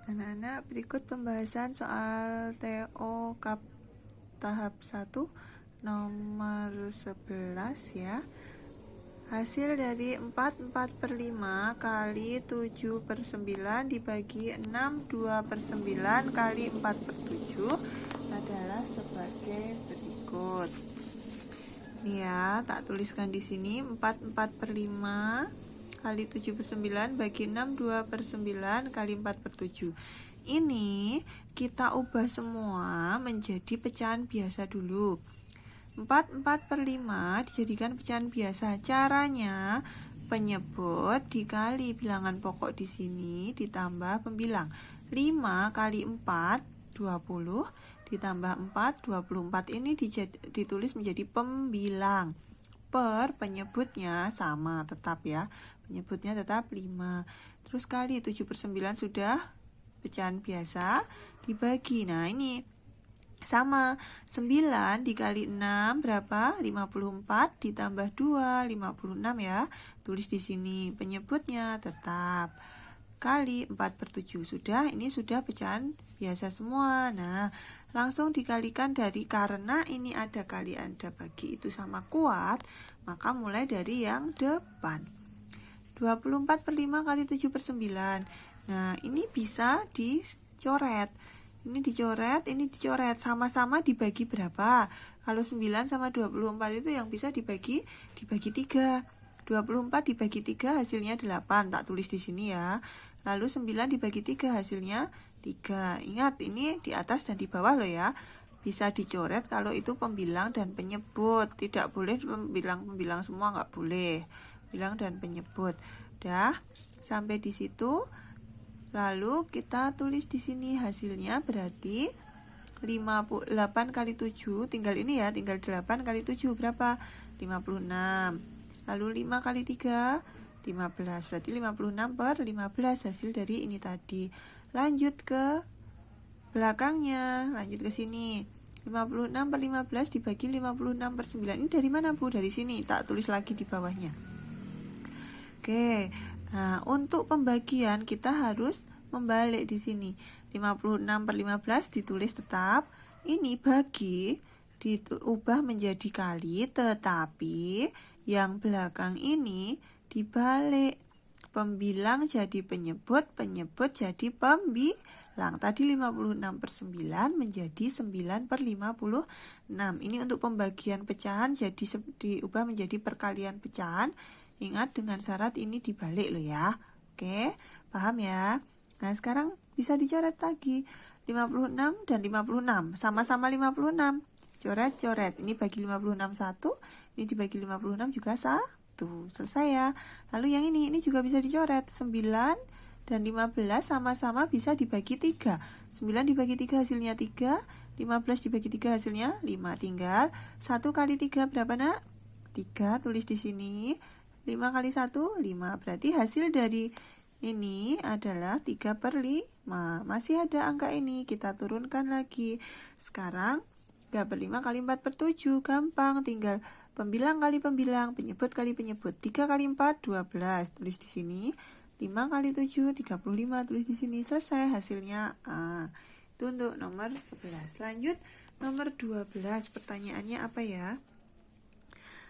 Anak-anak, berikut pembahasan soal TO Kap tahap 1 nomor 11 ya. Hasil dari 4/5 kali 7/9 dibagi 6 2/9 kali 4/7 adalah sebagai berikut. Nih ya, tak tuliskan di sini 4/5 kali 7/9 bagi 6 2/9 kali 4/7. Ini kita ubah semua menjadi pecahan biasa dulu. 4/5 dijadikan pecahan biasa. Caranya penyebut dikali bilangan pokok di sini ditambah pembilang. 5 kali 4 20 ditambah 4 24. Ini ditulis menjadi pembilang. Per penyebutnya sama tetap ya. Penyebutnya tetap 5. Terus kali 7/9 sudah pecahan biasa dibagi. Nah, ini sama. 9 dikali 6 berapa? 54 ditambah 2 56 ya. Tulis di sini. Penyebutnya tetap kali 4/7. Sudah, ini sudah pecahan biasa semua. Nah, langsung dikalikan dari, karena ini ada kali ada bagi itu sama kuat, maka mulai dari yang depan. 24/5 kali 7/9. Nah, ini bisa dicoret. Ini dicoret, ini dicoret. Sama-sama dibagi berapa? Kalau 9 sama 24 itu yang bisa dibagi 3. 24 dibagi 3 hasilnya 8. Tak tulis di sini ya. Lalu 9 dibagi 3 hasilnya 3. Ingat, ini di atas dan di bawah loh ya. Bisa dicoret kalau itu pembilang dan penyebut. Tidak boleh pembilang semua, nggak boleh. Bilang dan penyebut. Dah, sampai di situ. Lalu kita tulis di sini hasilnya berarti 8 kali 7, tinggal ini ya, tinggal 8 kali 7 berapa? 56. Lalu 5 kali 3 15, berarti 56/15 hasil dari ini tadi. Lanjut ke belakangnya, lanjut ke sini. 56/15 dibagi 56/9. Ini dari mana, Bu? Dari sini. Tak tulis lagi di bawahnya. Oke. Nah, untuk pembagian kita harus membalik di sini. 56/15 ditulis tetap. Ini bagi diubah menjadi kali, tetapi yang belakang ini dibalik. Pembilang jadi penyebut, penyebut jadi pembilang. Tadi 56/9 menjadi 9/56. Ini untuk pembagian pecahan, jadi diubah menjadi perkalian pecahan. Ingat, dengan syarat ini dibalik loh ya. Oke, paham ya? Nah, sekarang bisa dicoret lagi. 56 dan 56 sama-sama 56. Coret-coret. Ini bagi 56 1, ini dibagi 56 juga 1. Selesai ya. Lalu yang ini juga bisa dicoret. 9 dan 15 sama-sama bisa dibagi 3. 9 dibagi 3 hasilnya 3. 15 dibagi 3 hasilnya 5. Tinggal 1 kali 3 berapa, Nak? 3, tulis di sini. 5 kali 1, 5. Berarti hasil dari ini adalah 3/5. Masih ada angka ini, kita turunkan lagi. Sekarang 3/5 kali 4/7. Gampang, tinggal pembilang kali pembilang, penyebut kali penyebut. 3 kali 4, 12. Tulis di sini. 5 kali 7, 35. Tulis di sini. Selesai, hasilnya A. Itu untuk nomor 11. Lanjut, nomor 12. Pertanyaannya apa ya?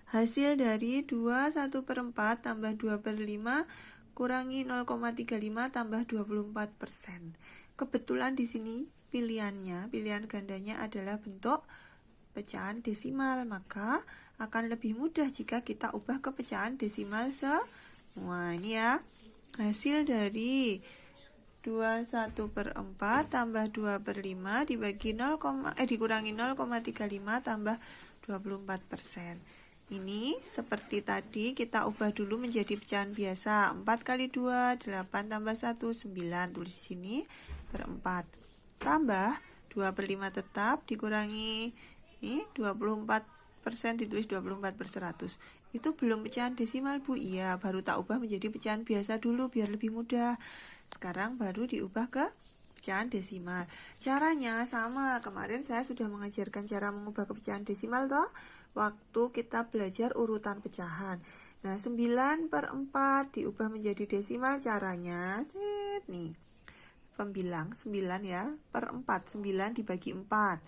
Hasil dari 21/4 tambah 2/5 kurangi 0,35 tambah 24%. Kebetulan di sini pilihan gandanya adalah bentuk pecahan desimal, maka akan lebih mudah jika kita ubah ke pecahan desimal semua. Ini ya, hasil dari 21/4 tambah 2/5 dibagi dikurangi 0,35 tambah 24%. Ini seperti tadi, kita ubah dulu menjadi pecahan biasa. 4 kali 2, 8 tambah 1, 9. Tulis di sini per 4. Tambah 2/5 tetap, dikurangi ini 24%, ditulis 24/100. Itu belum pecahan desimal, Bu. Iya, baru tak ubah menjadi pecahan biasa dulu biar lebih mudah. Sekarang baru diubah ke pecahan desimal. Caranya sama, kemarin saya sudah mengajarkan cara mengubah ke pecahan desimal toh, waktu kita belajar urutan pecahan. Nah, 9/4 diubah menjadi desimal, caranya nih. pembilang 9 ya, per 4, 9 dibagi 4.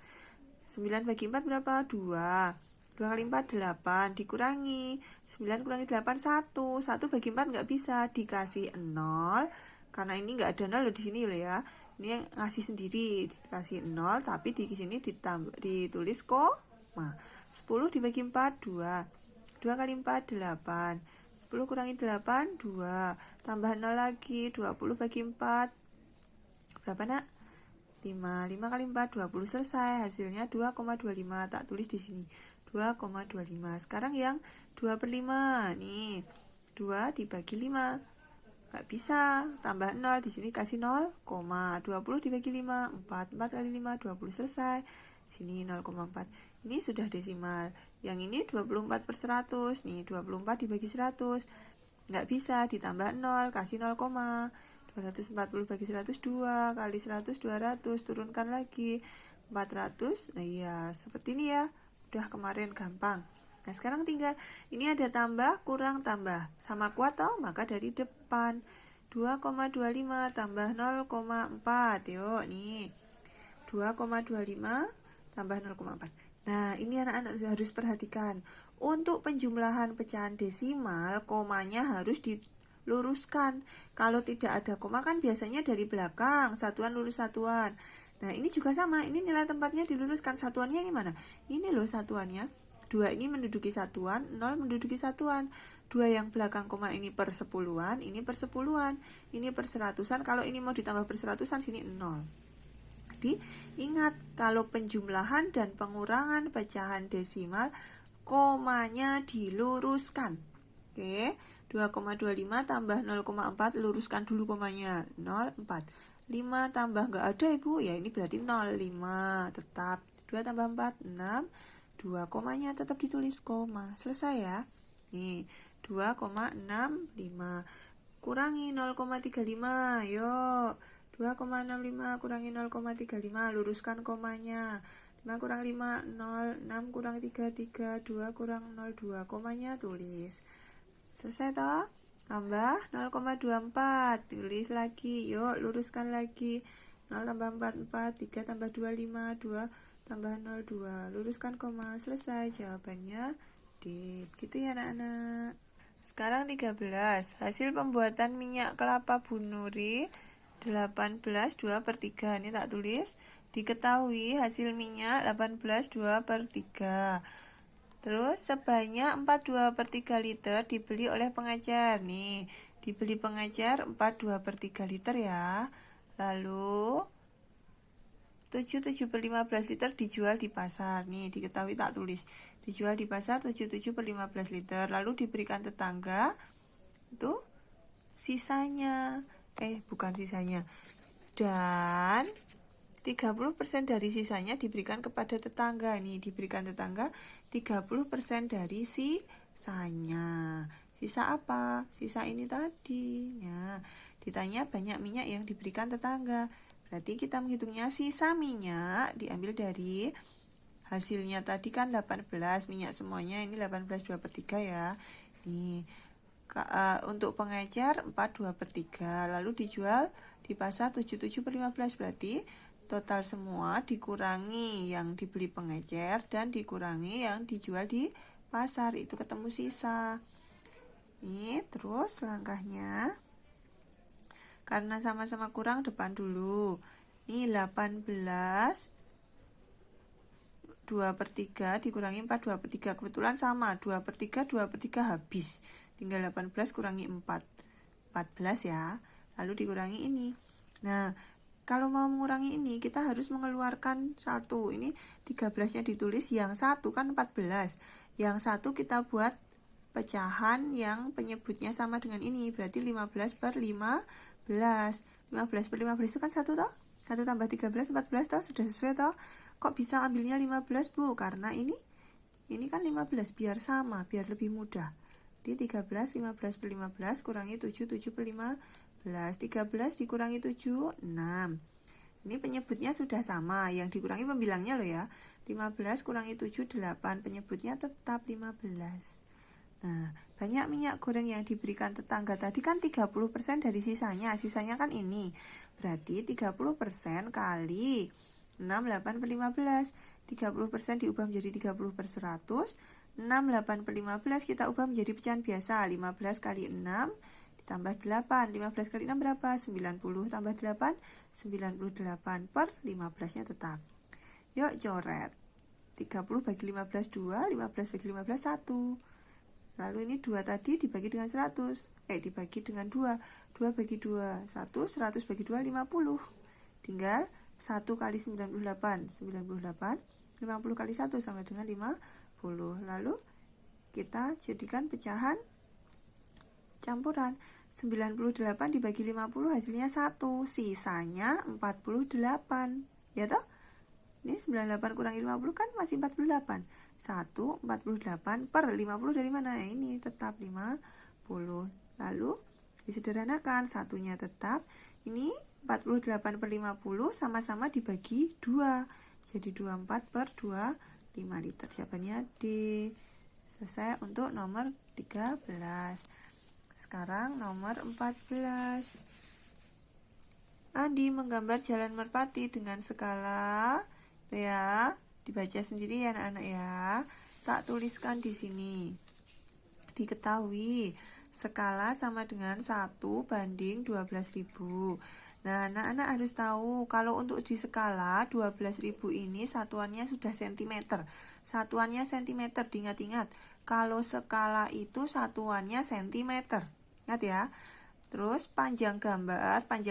9 bagi 4 berapa? 2. 2 kali 4, 8. Dikurangi 9 kurangi 8, 1. 1 bagi 4 nggak bisa, dikasih 0. Karena ini nggak ada 0 di sini loh ya. Ini yang ngasih sendiri, dikasih 0, tapi di sini ditulis koma. 10 dibagi 4, 2. 2 kali 4, 8. 10 kurangi 8, 2. Tambah 0 lagi, 20 bagi 4. Berapa nak? 5. 5 kali 4, 20. Selesai. Hasilnya 2,25. Tak tulis di sini. 2,25. Sekarang yang 2 per 5. Nih, 2 dibagi 5. Gak bisa. Tambah 0. Di sini kasih 0, 20 dibagi 5. 4. 4 kali 5, 20. Selesai. Sini 0,4. Ini sudah desimal. Yang ini 24 per 100. Nih, 24 dibagi 100. Nggak bisa, ditambah 0, kasih 0, 240 bagi 100, 2 kali 100, 200. Turunkan lagi, 400. Nah iya, seperti ini ya. Udah kemarin gampang. Nah sekarang tinggal, ini ada tambah, kurang, tambah. Sama kuat toh, maka dari depan. 2,25 tambah 0,4. Yuk, nih. 2,25 tambah 0,4. Nah, ini anak-anak harus perhatikan. Untuk penjumlahan pecahan desimal, komanya harus diluruskan. Kalau tidak ada koma kan biasanya dari belakang, satuan lurus satuan. Nah, ini juga sama. Ini nilai tempatnya diluruskan. Satuannya ini mana? Ini loh satuannya. 2 ini menduduki satuan, 0 menduduki satuan. 2 yang belakang koma ini per sepuluhan, ini per sepuluhan, ini per seratusan. Kalau ini mau ditambah per seratusan, sini 0. Jadi, ingat, kalau penjumlahan dan pengurangan pecahan desimal, komanya diluruskan. Oke, 2,25 tambah 0,4, luruskan dulu komanya, 0,4. 5 tambah nggak ada ibu, ya ini berarti 0,5, tetap. 2 tambah 4, 6. 2 komanya tetap ditulis koma. Selesai ya. Nih, 2,65. Kurangi 0,35, yuk. 2,65 kurangi 0,35, luruskan komanya. 5 kurang 5, 0. 6 kurang 3, 3. 2 kurang 0, 2. Komanya tulis. Selesai toh? Tambah 0,24. Tulis lagi. Yuk, luruskan lagi. 0 tambah 4, 4. 3 tambah 2, 5. 2 tambah 0, 2. Luruskan koma. Selesai. Jawabannya D. Gitu ya anak-anak. Sekarang 13. Hasil pembuatan minyak kelapa Bu Nuri 18, 2 per 3. Ini tak tulis. Diketahui hasil minyak 18, 2 per 3. Terus sebanyak 42 per 3 liter dibeli oleh pengajar. Nih, dibeli pengajar 42 per 3 liter ya. Lalu 77 per 15 liter dijual di pasar. Nih, diketahui tak tulis. Dijual di pasar 77 per 15 liter. Lalu diberikan tetangga. Itu sisanya. Bukan sisanya. Dan 30% dari sisanya diberikan kepada tetangga. Nih, diberikan tetangga 30% dari sisanya. Sisa apa? Sisa ini tadi. Ya, ditanya banyak minyak yang diberikan tetangga. Berarti kita menghitungnya sisa minyak diambil dari hasilnya tadi kan 18 minyak semuanya, ini 18 2 per 3 ya. Nih, untuk pengecer 4 2 per 3, lalu dijual di pasar 77 per 15, berarti total semua dikurangi yang dibeli pengecer dan dikurangi yang dijual di pasar, itu ketemu sisa. Nih, terus langkahnya, karena sama-sama kurang depan dulu. Nih 18 2 per 3 dikurangi 4 2 per 3, kebetulan sama, 2 per 3 2 per 3 habis, tinggal 18 kurangi 4, 14 ya, lalu dikurangi ini. Nah, kalau mau mengurangi ini, kita harus mengeluarkan 1. Ini 13 nya ditulis, yang 1 kan 14, yang 1 kita buat pecahan yang penyebutnya sama dengan ini, berarti 15 per 15. 15 per 15 itu kan 1 toh, 1 tambah 13 14 toh, sudah sesuai toh. Kok bisa ambilnya 15 Bu? Karena ini kan 15, biar sama, biar lebih mudah. Di 13, 15 per 15 kurangi 7, 7 per 15. 13 dikurangi 7, 6. Ini penyebutnya sudah sama, yang dikurangi pembilangnya loh ya. 15 kurangi 7, 8. Penyebutnya tetap 15. Nah, banyak minyak goreng yang diberikan tetangga tadi kan 30% dari sisanya. Sisanya kan ini. Berarti 30% kali 6, 8 per 15. 30% diubah menjadi 30 per 100. 6, 8 per 15 kita ubah menjadi pecahan biasa. 15 kali 6 ditambah 8. 15 kali 6 berapa? 90 tambah 8, 98 per 15-nya tetap. Yuk coret. 30 bagi 15 2, 15 bagi 15 1. Lalu ini 2 tadi dibagi dengan 100. Dibagi dengan 2. 2 bagi 2 1, 100 bagi 2 50. Tinggal 1 kali 98, 98. 50 kali 1 sama dengan 50. Lalu kita jadikan pecahan campuran. 98 dibagi 50 hasilnya 1. Sisanya 48. Ya toh? Ini 98 kurangi 50 kan masih 48. 1, 48 per 50 dari mana? Ini tetap 50. Lalu disederhanakan, satunya tetap. Ini 48 per 50 sama-sama dibagi 2. Jadi 24 per 2, 5 liter. Jawabannya D. Selesai untuk nomor 13. Sekarang nomor 14. Andi menggambar jalan merpati dengan skala, ya, dibaca sendiri ya anak-anak ya. Tak tuliskan di sini. Diketahui skala sama dengan 1 banding 12.000. Nah, anak-anak harus tahu kalau untuk di skala 12.000 ini satuannya sudah cm. Satuannya cm, diingat-ingat. Kalau skala itu satuannya cm. Ingat ya. Terus panjang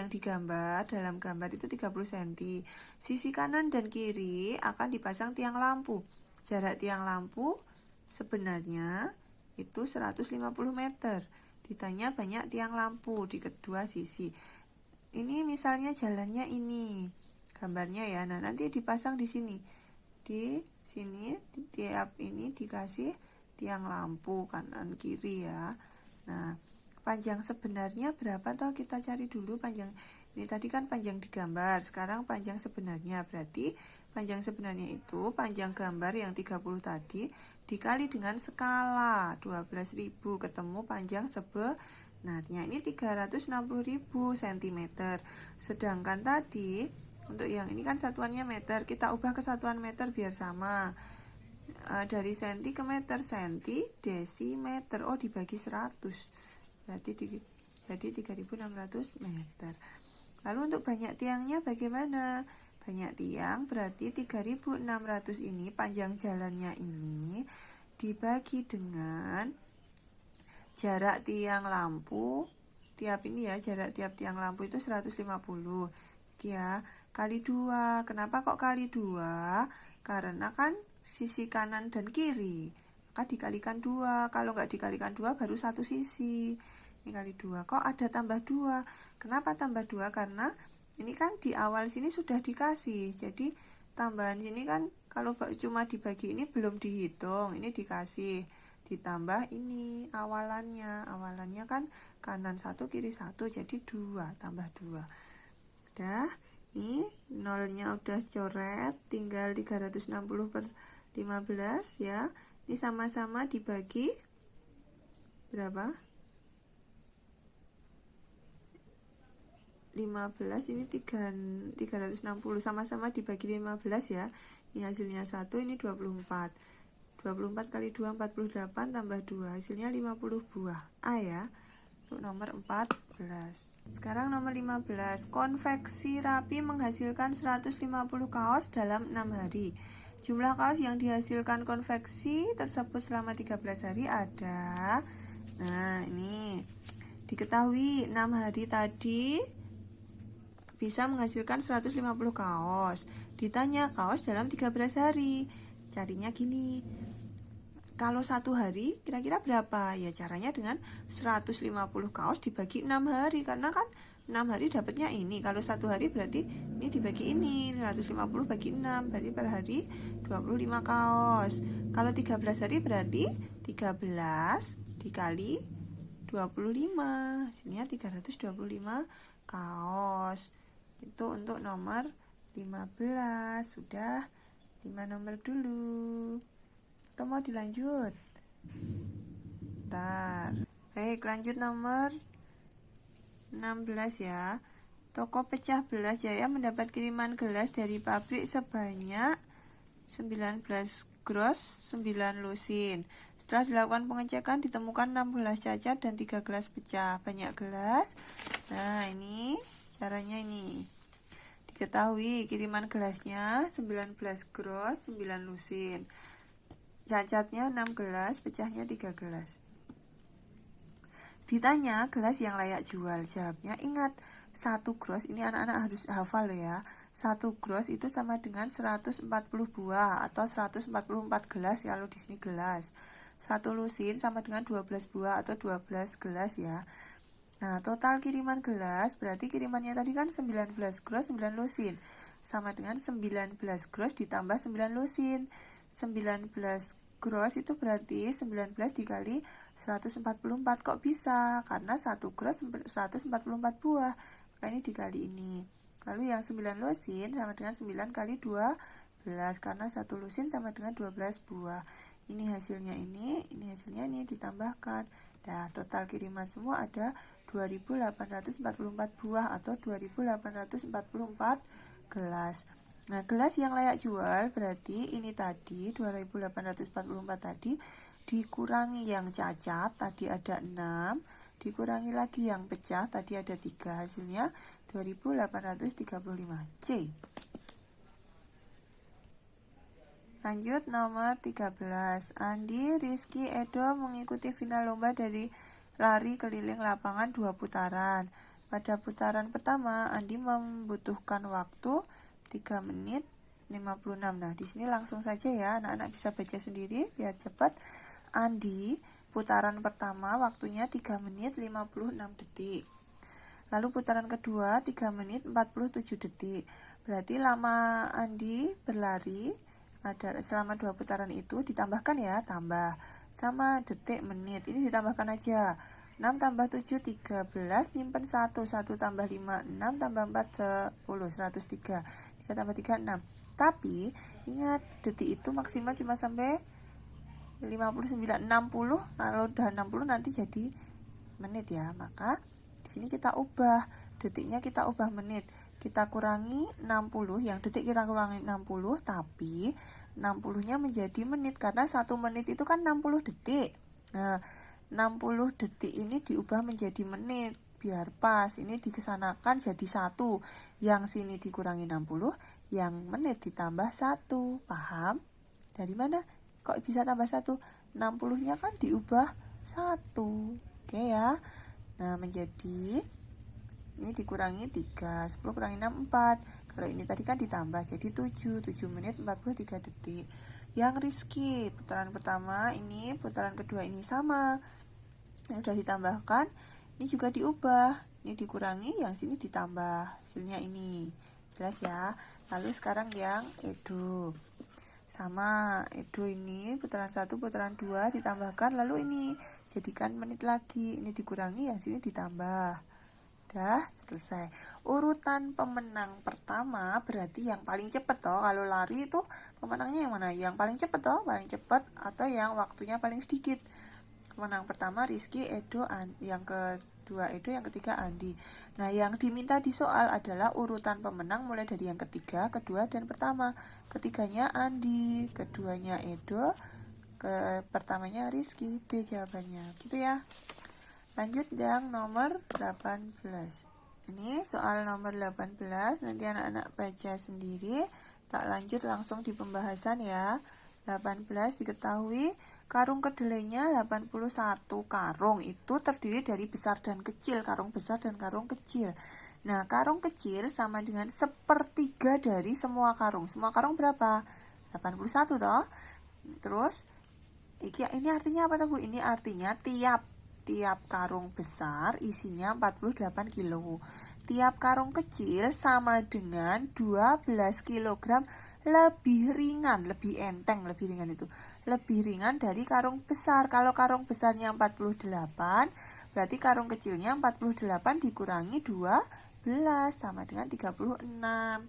digambar dalam gambar itu 30 cm. Sisi kanan dan kiri akan dipasang tiang lampu. Jarak tiang lampu sebenarnya itu 150 meter. Ditanya banyak tiang lampu di kedua sisi. Ini misalnya jalannya ini. Gambarnya ya. Nah, nanti dipasang di sini. Di sini tiap ini dikasih tiang lampu kanan kiri ya. Nah, panjang sebenarnya berapa toh, kita cari dulu panjang. Ini tadi kan panjang digambar, sekarang panjang sebenarnya. Berarti panjang sebenarnya itu panjang gambar yang 30 tadi dikali dengan skala 12.000, ketemu panjang sebenarnya. Ini 360.000 cm. Sedangkan tadi untuk yang ini kan satuannya meter, kita ubah ke satuan meter biar sama. Dari senti ke meter, senti desimeter. Oh, dibagi 100. Berarti jadi 3.600 meter. Lalu untuk banyak tiangnya bagaimana? Banyak tiang berarti 3.600 ini panjang jalannya ini dibagi dengan jarak tiang lampu. Tiap ini ya, jarak tiap tiang lampu itu 150. Ya, kali 2. Kenapa kok kali 2? Karena kan sisi kanan dan kiri. Maka dikalikan 2. Kalau nggak dikalikan 2 baru satu sisi. Ini kali 2. Kok ada tambah 2? Kenapa tambah 2? Karena ini kan di awal sini sudah dikasih. Jadi tambahan ini kan kalau cuma dibagi ini belum dihitung. Ini dikasih. Ditambah ini awalannya. Awalannya kan kanan 1 kiri 1. Jadi 2 tambah 2. Udah. Ini nolnya udah coret. Tinggal 360 per 15 ya. Ini sama-sama dibagi berapa? 15, ini 360 sama-sama dibagi 15 ya. Ini hasilnya 1, ini 24. 24 kali 2 48 tambah 2 hasilnya 50 buah. A ya. Untuk nomor 14. Sekarang nomor 15. Konveksi rapi menghasilkan 150 kaos dalam 6 hari. Jumlah kaos yang dihasilkan konveksi tersebut selama 13 hari ada. Nah, ini diketahui 6 hari tadi bisa menghasilkan 150 kaos. Ditanya kaos dalam 13 hari. Carinya gini. Kalau 1 hari kira-kira berapa? Ya caranya dengan 150 kaos dibagi 6 hari. Karena kan 6 hari dapatnya ini. Kalau 1 hari berarti ini dibagi ini. 150 bagi 6. Berarti per hari 25 kaos. Kalau 13 hari berarti 13 dikali 25. Sininya 325 kaos. Itu untuk nomor 15. Sudah 5 nomor dulu. Atau mau dilanjut? Bentar. Baik, lanjut nomor 16 ya. Toko pecah belah Jaya mendapat kiriman gelas dari pabrik sebanyak 19 gros 9 lusin. Setelah dilakukan pengecekan ditemukan 6 gelas cacat dan 3 gelas pecah. Banyak gelas. Nah, ini caranya ini. Diketahui kiriman gelasnya 19 gros 9 lusin. Cacatnya 6 gelas, pecahnya 3 gelas. Ditanya gelas yang layak jual. Jawabnya, ingat 1 gros, ini anak-anak harus hafal ya. 1 gros itu sama dengan 140 buah atau 144 gelas kalau di sini gelas. 1 lusin sama dengan 12 buah atau 12 gelas ya. Nah, total kiriman gelas berarti kirimannya tadi kan 19 gros 9 lusin. Sama dengan 19 gros ditambah 9 lusin. 19 gros itu berarti 19 dikali 144. Kok bisa? Karena 1 gros 144 buah. Maka ini dikali ini. Lalu yang 9 lusin sama dengan 9 kali 12. Karena 1 lusin sama dengan 12 buah. Ini hasilnya ini hasilnya ini ditambahkan. Nah, total kiriman semua ada 2844 buah atau 2844 gelas. Nah, gelas yang layak jual berarti ini tadi 2844 tadi dikurangi yang cacat tadi ada 6, dikurangi lagi yang pecah tadi ada 3, hasilnya 2835. C. Lanjut nomor 13. Andi, Rizky, Edo mengikuti final lomba dari lari keliling lapangan 2 putaran. Pada putaran pertama, Andi membutuhkan waktu 3 menit 56. Nah, di sini langsung saja ya, anak-anak bisa baca sendiri biar cepat. Andi, putaran pertama waktunya 3 menit 56 detik. Lalu putaran kedua 3 menit 47 detik. Berarti lama Andi berlari ada selama 2 putaran itu ditambahkan ya, tambah sama detik menit. Ini ditambahkan aja. 6 tambah 7 13, simpen 1 tambah 5 6 tambah 4 10 103. 3 tambah 3 6. Tapi ingat detik itu maksimal cuma sampai 59 60. Kalau udah 60 nanti jadi menit ya. Maka di sini kita ubah detiknya, kita ubah menit. Kita kurangi 60, yang detik kita kurangi 60, tapi 60-nya menjadi menit karena 1 menit itu kan 60 detik. Nah, 60 detik ini diubah menjadi menit biar pas. Ini dikesanakan jadi 1. Yang sini dikurangi 60, yang menit ditambah 1. Paham? Dari mana? Kok bisa tambah 1? 60-nya kan diubah 1. Oke ya. Nah, menjadi ini dikurangi 3, 10 kurangi 6, 4. Kalau ini tadi kan ditambah jadi 7 menit 43 detik. Yang Rizky, putaran pertama ini, putaran kedua ini sama. Ini sudah ditambahkan, ini juga diubah. Ini dikurangi, yang sini ditambah. Hasilnya ini. Jelas ya. Lalu sekarang yang Edo. Sama, Edo ini putaran 1, putaran 2 ditambahkan, lalu ini jadikan menit lagi. Ini dikurangi, yang sini ditambah. Udah selesai. Urutan pemenang pertama berarti yang paling cepat toh. Kalau lari itu pemenangnya yang mana? Yang paling cepat toh, paling cepat atau yang waktunya paling sedikit. Pemenang pertama Rizky, Edo, yang kedua Edo, yang ketiga Andi. Nah, yang diminta di soal adalah urutan pemenang mulai dari yang ketiga, kedua, dan pertama. Ketiganya Andi, keduanya Edo, pertamanya Rizky. B jawabannya. Gitu ya. Lanjut yang nomor 18. Ini soal nomor 18, nanti anak-anak baca sendiri. Tak lanjut langsung di pembahasan ya. 18 diketahui karung kedelainya 81 karung itu terdiri dari besar dan kecil, karung besar dan karung kecil. Nah, karung kecil sama dengan 1/3 dari semua karung. Semua karung berapa? 81 toh. Terus ini artinya apa toh Bu? Ini artinya tiap karung besar isinya 48 kilo. Tiap karung kecil sama dengan 12 kg lebih ringan, lebih enteng, lebih ringan itu. Lebih ringan dari karung besar. Kalau karung besarnya 48, berarti karung kecilnya 48 dikurangi 12 sama dengan 36.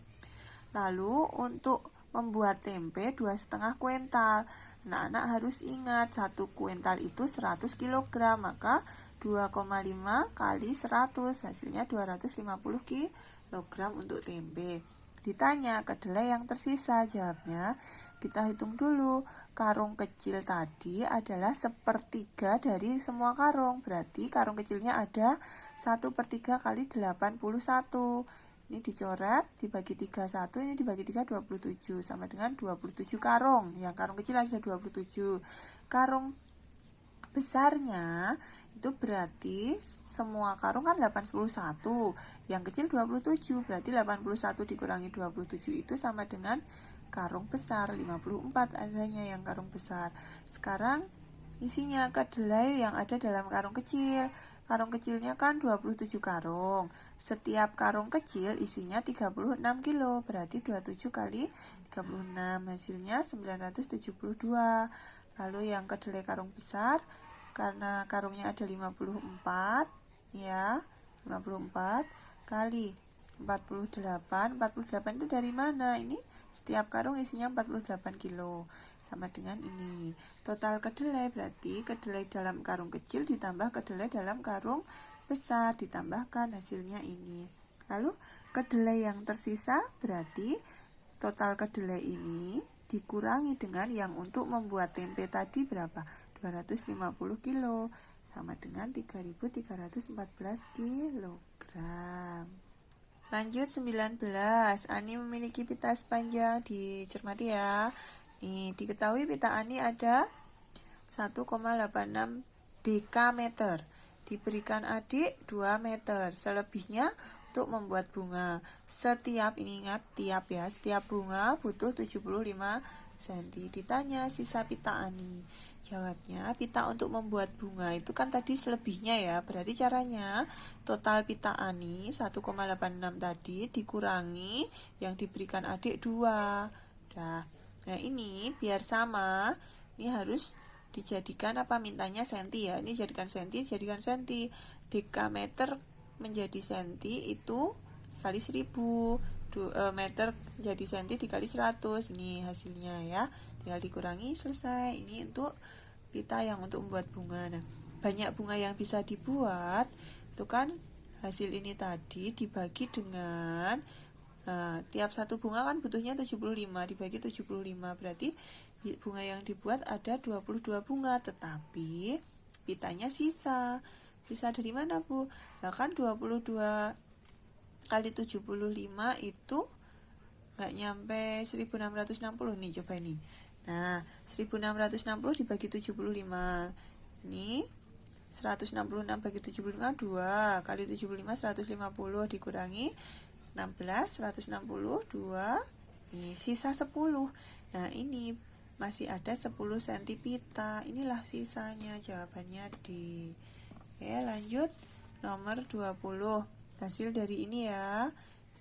Lalu untuk membuat tempe 2,5 kuintal. Anak-anak harus ingat 1 kuintal itu 100 kg, maka 2,5 kali 100 hasilnya 250 kg. kilogram untuk tempe. Ditanya kedelai yang tersisa, jawabnya kita hitung dulu. Karung kecil tadi adalah 1/3 dari semua karung. Berarti karung kecilnya ada 1/3 kali 81. Ini dicoret, dibagi 31, ini dibagi 3, 27. Sama dengan 27 karung. Yang karung kecil ada 27. Karung besarnya itu berarti semua karung kan 81, yang kecil 27, berarti 81 dikurangi 27 itu sama dengan karung besar, 54 adanya yang karung besar. Sekarang isinya kedelai yang ada dalam karung kecil. Karung kecilnya kan 27 karung. Setiap karung kecil isinya 36 kilo, berarti 27 kali 36, hasilnya 972. Lalu yang kedelai karung besar, karena karungnya ada 54 ya, 54 kali 48. 48 itu dari mana? Ini setiap karung isinya 48 kilo, sama dengan ini. Total kedelai berarti kedelai dalam karung kecil ditambah kedelai dalam karung besar, ditambahkan hasilnya ini. Lalu kedelai yang tersisa berarti total kedelai ini dikurangi dengan yang untuk membuat tempe tadi berapa? 250 kilo, sama dengan 3.314 kilogram. Lanjut 19. Ani memiliki pita sepanjang, dicermati ya. Nih, diketahui pita Ani ada 1,86 dekameter. Diberikan adik 2 meter. Selebihnya untuk membuat bunga. Setiap, ini ingat tiap ya, setiap bunga butuh 75 cm. Ditanya sisa pita Ani. Jawabnya, pita untuk membuat bunga itu kan tadi selebihnya ya. Berarti caranya total pita Ani 1,86 tadi dikurangi yang diberikan adik 2. Nah ini biar sama, ini harus dijadikan apa, mintanya senti ya. Ini jadikan senti, jadikan senti. Dekameter menjadi senti itu kali 1000. Meter jadi senti dikali 100. Ini hasilnya ya, tinggal dikurangi, selesai. Ini untuk pita yang untuk membuat bunga. Nah, banyak bunga yang bisa dibuat itu kan hasil ini tadi dibagi dengan tiap satu bunga kan butuhnya 75, dibagi 75 berarti bunga yang dibuat ada 22 bunga, tetapi pitanya sisa dari mana Bu? Nah kan 22 kali 75 itu nggak nyampe 1660 nih, coba ini. Nah 1660 dibagi 75, ini 166 bagi 75 2 kali 75 150 dikurangi 16 160 2, ini sisa 10. Nah ini masih ada 10 cm pita, inilah sisanya, jawabannya D. Oke, lanjut nomor 20. Hasil dari ini ya,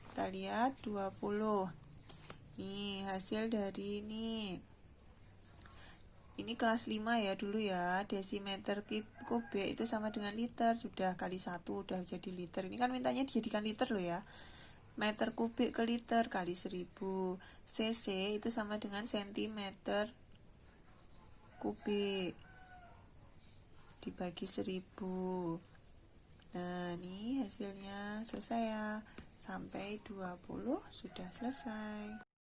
kita lihat 20. Nih hasil dari ini kelas 5 ya dulu ya. Desimeter kubik itu sama dengan liter, sudah kali 1 udah jadi liter. Ini kan mintanya dijadikan liter loh ya. Meter kubik ke liter kali 1000. cc itu sama dengan sentimeter kubik dibagi 1000. Nah ini hasilnya selesai ya, sampai 20 sudah selesai.